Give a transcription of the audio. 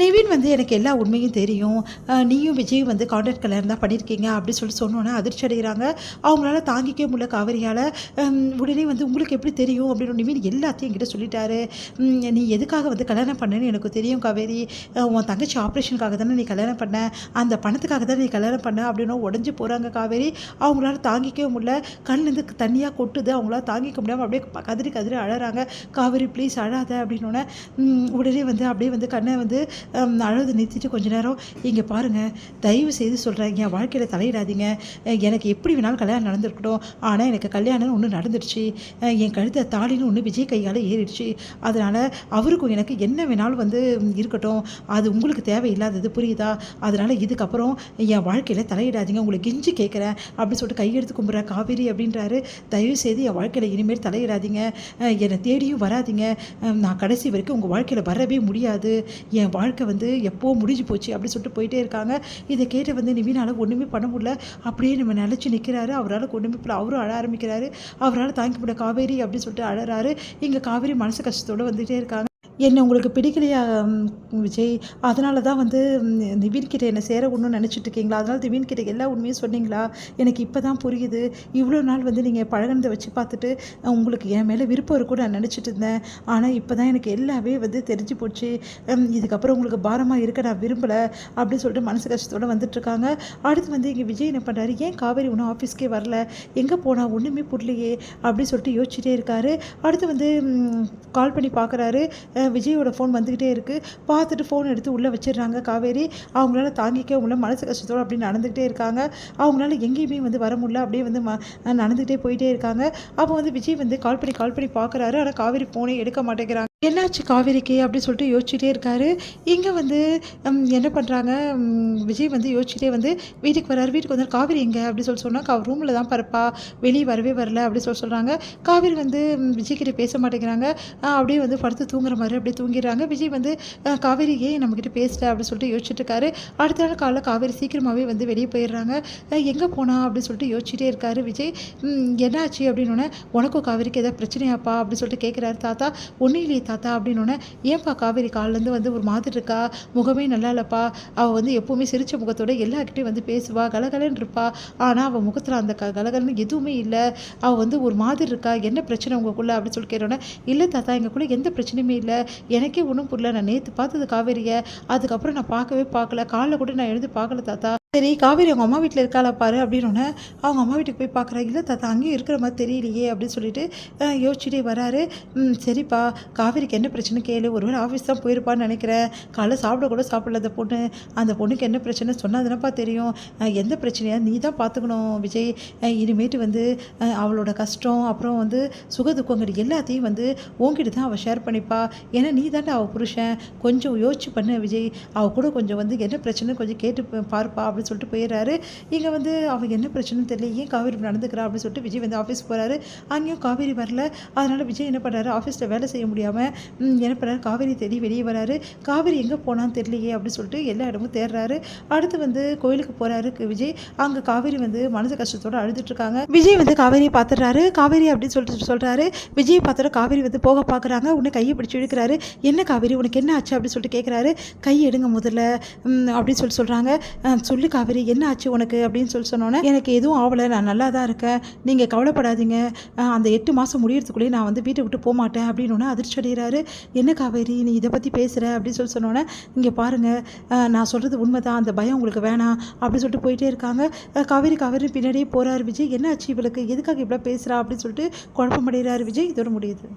நிவின் வந்து எனக்கு எல்லா உண்மையும் தெரியும். நீயும் விஜயும் வந்து கான்ட்ராக்ட் கல்யாணம் தான் பண்ணியிருக்கீங்க அப்படி சொன்னோன்னே அதிர்ச்சி அடைகிறாங்க. அவங்களால தாங்கிக்கவே முடியல காவேரியால். உடனே வந்து உங்களுக்கு எப்படி தெரியும் அப்படின்னு நிவின் எல்லாத்தையும் என்கிட்ட சொல்லிட்டாரு. நீ எதுக்காக வந்து கல்யாணம் பண்ணேன்னு எனக்கு தெரியும் காவேரி. உன் தங்கச்சி ஆப்ரேஷனுக்காக தானே நீ கல்யாணம் பண்ண, அந்த பணத்துக்காக தானே நீ கல்யாணம் பண்ண அப்படின்னு உடஞ்சி போகிறாங்க காவேரி. அவங்களால தாங்கிக்கவே முடியல. கண்ணிலேருந்து தனியாக கொட்டுது. அவங்களால தாங்கிக்க முடியாமல் அப்படியே கதறி கதறி அழறாங்க. காவேரி ப்ளீஸ் அழாத அப்படின்னோடனே உடனே வந்து அப்படியே வந்து கண்ணை வந்து அழுது நிறுத்திட்டு கொஞ்ச நேரம் இங்கே பாருங்கள், தயவு செய்து சொல்கிறேன், என் வாழ்க்கையில் தலையிடாதீங்க. எனக்கு எப்படி வேணாலும் கல்யாணம் நடந்திருக்கட்டும், ஆனால் எனக்கு கல்யாணம்னு ஒன்று நடந்துடுச்சு. என் கழுத்தை தாலின்னு ஒன்று விஜய் கையால் ஏறிடுச்சு. அதனால் அவருக்கும் எனக்கு என்ன வேணாலும் வந்து இருக்கட்டும், அது உங்களுக்கு தேவையில்லாதது புரியுதா? அதனால் இதுக்கப்புறம் என் வாழ்க்கையில் தலையிடாதீங்க, உங்களை கெஞ்சி கேட்குறேன் அப்படின்னு சொல்லிட்டு கையெடுத்து கும்புற காவேரி அப்படின்றாரு. தயவு செய்து என் வாழ்க்கையில் இனிமேல் தலையிடாதீங்க, என்னை தேடியும் வராதிங்க, நான் கடைசி வரைக்கும் உங்கள் வாழ்க்கையில் வரவே முடியாது, என் வாழ்க்கை வந்து எப்போ முடிஞ்சு போச்சு அப்படின்னு சொல்லிட்டு போயிட்டே இருக்காங்க. இதை கேட்டு வந்து நிவினால் ஒன்றுமே பண்ண முடியல. அப்படியே நம்ம நினச்சி நிற்கிறாரு. அவரால் ஒன்றுமே பண்ணல. அவரும் அழ ஆரம்பிக்கிறாரு. அவரால் தாங்க முடியல காவேரி அப்படின்னு சொல்லிட்டு அழறாரு. இங்கே காவேரி மனசு கஷ்டத்தோடு வந்துகிட்டே இருக்காங்க. என்ன உங்களுக்கு பிடிக்கலையா விஜய்? அதனால தான் வந்து நிவின்கிட்ட என்னை சேர ஒன்றும் நினச்சிட்டு இருக்கீங்களா? அதனால் நிவின்கிட்ட எல்லா உண்மையும் சொன்னீங்களா? எனக்கு இப்போ தான் புரியுது. இவ்வளோ நாள் வந்து நீங்கள் பழகினதை வச்சு பார்த்துட்டு உங்களுக்கு என் மேலே விருப்பம் இருக்கும் நான் நினச்சிட்டு இருந்தேன். ஆனால் இப்போ தான் எனக்கு எல்லாமே வந்து தெரிஞ்சு போச்சு. இதுக்கப்புறம் உங்களுக்கு பாரமாக இருக்க நான் விரும்பலை அப்படின்னு சொல்லிட்டு மனசு கஷ்டத்தோடு வந்துட்டுருக்காங்க. அடுத்து வந்து இங்கே விஜய் என்ன பண்ணுறாரு, ஏன் காவேரி ஒன்றும் ஆஃபீஸ்க்கே வரல, எங்கே போனால் ஒன்றுமே புரியலையே அப்படின்னு சொல்லிட்டு யோசிச்சுட்டே இருக்காரு. அடுத்து வந்து கால் பண்ணி பார்க்குறாரு. விஜயோட ஃபோன் வந்துக்கிட்டே இருக்குது. பார்த்துட்டு ஃபோன் எடுத்து உள்ளே வச்சிடுறாங்க காவேரி. அவங்களால தாங்கிக்க முடியல, மனசு கஷ்டத்தோடு அப்படி நடந்துக்கிட்டே இருக்காங்க. அவங்களால எங்கேயுமே வந்து வர முடியல, அப்படியே வந்து நடந்துக்கிட்டே போயிட்டே இருக்காங்க. அப்போ வந்து விஜய் வந்து கால் பண்ணி பார்க்குறாரு. ஆனால் காவேரி ஃபோனே எடுக்க மாட்டேங்கிறாங்க. என்னாச்சு காவேரிக்கு அப்படின்னு சொல்லிட்டு யோசிச்சுட்டே இருக்காரு. இங்கே வந்து என்ன பண்ணுறாங்க, விஜய் வந்து யோசிச்சுட்டே வந்து வீட்டுக்கு வராரு. வீட்டுக்கு வந்தால் காவேரி எங்கே அப்படின்னு சொன்னால் ரூமில் தான் பரப்பா, வெளியே வரவே வரல அப்படின்னு சொல்கிறாங்க. காவேரி வந்து விஜய்கிட்ட பேச மாட்டேங்கிறாங்க. அப்படியே வந்து படுத்து தூங்குற மாதிரி அப்படியே தூங்கிடுறாங்க. விஜய் வந்து காவேரி ஏன் நம்மக்கிட்ட பேசல அப்படின்னு சொல்லிட்டு யோசிச்சுட்டு இருக்காரு. அடுத்த நாள் காலையில் காவேரி சீக்கிரமாகவே வந்து வெளியே போயிடுறாங்க. எங்கே போனா அப்படின்னு சொல்லிட்டு யோசிச்சுட்டே இருக்காரு விஜய். என்னாச்சு அப்படின்னோடனே உனக்கும் காவேரிக்கு எதாவது பிரச்சனையாப்பா அப்படின்னு சொல்லிட்டு கேட்குறாரு. தாத்தா ஒன்றும் இல்லையே தாத்தா அப்படின்னோடனே, ஏன்பா காவேரி காலிலேருந்து வந்து ஒரு மாதிரி இருக்கா, முகமே நல்லா இல்லைப்பா, அவள் வந்து எப்போவுமே சிரித்த முகத்தோட எல்லாருக்கிட்டையும் வந்து பேசுவா, கலகலன்னு இருப்பா, ஆனால் அவள் முகத்தில் அந்த கலகலன்னு எதுவுமே இல்லை, அவள் வந்து ஒரு மாதிரி இருக்கா, என்ன பிரச்சனை உங்களுக்குள்ள அப்படின்னு சொல்லி கேட்டோன்னே, இல்லை தாத்தா எங்களுக்குள்ளே எந்த பிரச்சனையுமே இல்லை, எனக்கே ஒன்றும் புரியல, நான் நேற்று பார்த்தது காவேரியை, அதுக்கப்புறம் நான் பார்க்கல, காலைல கூட நான் எழுந்து பார்க்கல தாத்தா. சரி காவேரி அவங்க அம்மா வீட்டில் இருக்காளா பாரு அப்படின்னோடனே அவங்க அம்மா வீட்டுக்கு போய் பார்க்குறா. இல்லை தாத்தா அங்கேயும் இருக்கிற மாதிரி தெரியலையே அப்படின்னு சொல்லிட்டு யோசிச்சுட்டே வராரு. சரிப்பா காவேரிக்கு என்ன பிரச்சனை கேளு, ஒருவேளை ஆஃபீஸ் தான் போயிருப்பான்னு நினைக்கிறேன், காலைல சாப்பிட கூட சாப்பிடல அந்த பொண்ணுக்கு என்ன பிரச்சனை சொன்னாதுனப்பா தெரியும், எந்த பிரச்சனையாக நீ தான் பார்த்துக்கணும் விஜய், இனிமேட்டு வந்து அவளோட கஷ்டம் அப்புறம் வந்து சுக துக்கங்கள் எல்லாத்தையும் வந்து உன்கிட்ட தான் அவள் ஷேர் பண்ணிப்பா, ஏன்னா நீ தானே அவள் புருஷன், கொஞ்சம் யோசிச்சு பண்ணு விஜய், அவள் கூட கொஞ்சம் வந்து என்ன பிரச்சனை கொஞ்சம் கேட்டு பார்ப்பா அப்படின்னு சொல்லிட்டு போயிடுறாரு. இங்கே வந்து அவங்க என்ன பிரச்சனைன்னு தெரியல, ஏன் காவேரி நடந்துக்கிறா அப்படின்னு சொல்லிட்டு விஜய் வந்து ஆஃபீஸ் போகிறாரு. அங்கேயும் காவேரி வரல. அதனால் விஜய் என்ன பண்ணுறாரு, ஆஃபீஸில் வேலை செய்ய முடியாமல் என்ன பண்ணுறாரு, காவேரி தேடி வெளியே வராரு. காவேரி எங்கே போனான்னு தெரியலையே அப்படின்னு சொல்லிட்டு எல்லா இடமும் தேடுறாரு. அடுத்து வந்து கோயிலுக்கு போகிறாரு விஜய். அங்கே காவேரி வந்து மனசு கஷ்டத்தோடு அழுதுட்டுருக்காங்க. விஜய் வந்து காவேரியை பார்த்துடுறாரு. காவேரி அப்படின்னு சொல்லிட்டு சொல்கிறாரு. விஜய் பார்த்துட்டு காவேரி வந்து போக பார்க்குறாங்க. உன்னை கையை பிடிச்சி இழுக்கிறாரு. என்ன காவேரி உனக்கு என்ன ஆச்சு அப்படின்னு சொல்லிட்டு கேட்குறாரு. கை எடுங்க முதல்ல அப்படின்னு சொல்கிறாங்க. சொல்லு காவேரி என்ன ஆச்சு உனக்கு அப்படின்னு சொன்னோன்னே, எனக்கு எதுவும் ஆகலை, நான் நல்லா தான் இருக்கேன், நீங்கள் கவலைப்படாதீங்க, அந்த 8 மாதம் முடியறதுக்குள்ளேயே நான் வந்து வீட்டை விட்டு போக மாட்டேன் அப்படின்னோடனே அதிர்ச்சி அடைகிறாரு. என்ன காவேரி நீ இதை பற்றி பேசுகிற அப்படின்னு சொன்னோன்னே, இங்கே பாருங்கள் நான் சொல்கிறது உண்மை தான், அந்த பயம் உங்களுக்கு வேணாம் அப்படின்னு சொல்லிட்டு போயிட்டே இருக்காங்க. காவேரி பின்னாடியே போகிறாரு விஜய். என்ன ஆச்சு இவளுக்கு, எதுக்காக இவ்வளோ பேசுகிறா அப்படின்னு சொல்லிட்டு குழப்பமடைகிறாரு விஜய். இதோட முடியுது.